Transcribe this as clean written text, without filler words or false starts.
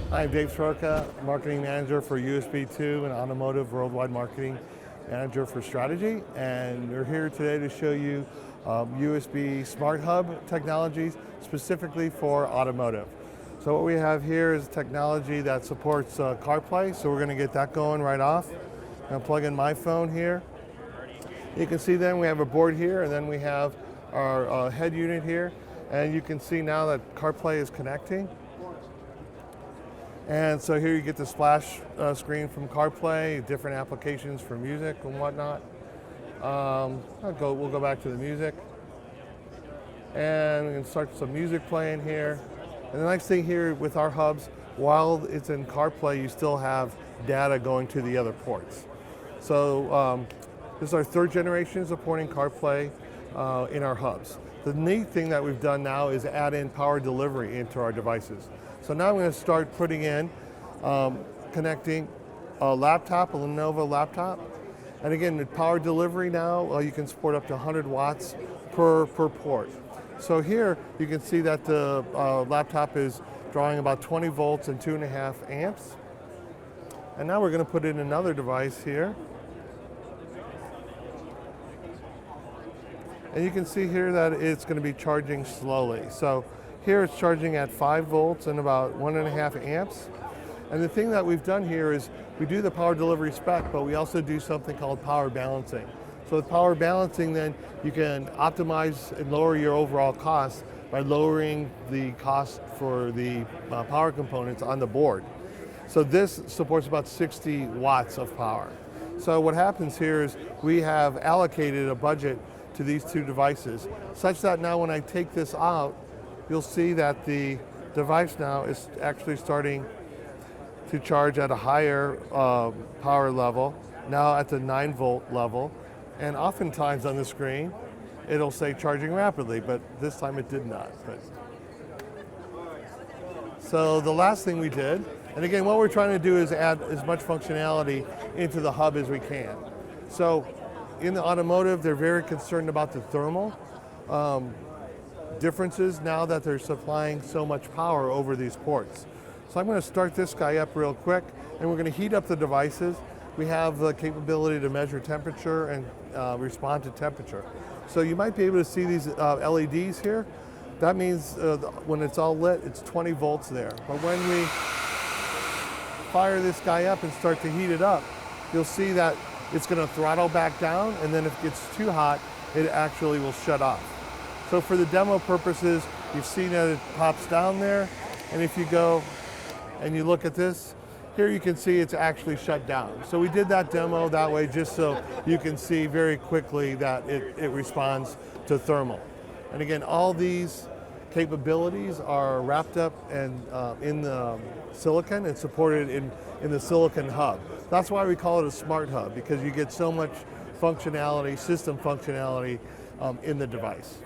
Hi, I'm Dave Soroka, Marketing Manager for USB 2 and Automotive Worldwide Marketing Manager for Strategy. And we're here today to show you USB SmartHub technologies specifically for automotive. So what we have here is technology that supports CarPlay, so we're going to get that going right off. I'm going to plug in my phone here. You can see then we have a board here, and then we have our head unit here. And you can see now that CarPlay is connecting. And so here you get the splash screen from CarPlay, different applications for music and whatnot. We'll go back to the music. And we can start some music playing here. And the nice thing here with our hubs, while it's in CarPlay, you still have data going to the other ports. So this is our third generation supporting CarPlay in our hubs. The neat thing that we've done now is add in power delivery into our devices. So now I'm going to start putting in, connecting a laptop, a Lenovo laptop. And again, the power delivery now, you can support up to 100 watts per port. So here you can see that the laptop is drawing about 20 volts and 2.5 amps. And now we're going to put in another device here. And you can see here that it's going to be charging slowly. So here it's charging at 5 volts and about 1.5 amps. And the thing that we've done here is we do the power delivery spec, but we also do something called power balancing. So with power balancing, then you can optimize and lower your overall cost by lowering the cost for the power components on the board. So this supports about 60 watts of power. So what happens here is we have allocated a budget to these two devices, such that now when I take this out, you'll see that the device now is actually starting to charge at a higher power level, now at the 9 volt level. And oftentimes on the screen, it'll say charging rapidly, but this time it did not. So the last thing we did, and again, what we're trying to do is add as much functionality into the hub as we can. So in the automotive, they're very concerned about the thermal differences now that they're supplying so much power over these ports. So I'm going to start this guy up real quick, and we're going to heat up the devices. We have the capability to measure temperature and respond to temperature. So you might be able to see these LEDs here. That means when it's all lit, it's 20 volts there. But when we fire this guy up and start to heat it up, you'll see that it's going to throttle back down, and then if it gets too hot, it actually will shut off. So for the demo purposes, you've seen that it pops down there, and if you go and you look at this, here you can see it's actually shut down. So we did that demo that way just so you can see very quickly that it responds to thermal. And again, all these capabilities are wrapped up and in the silicon and supported in the silicon hub. That's why we call it a smart hub, because you get so much functionality, system functionality in the device.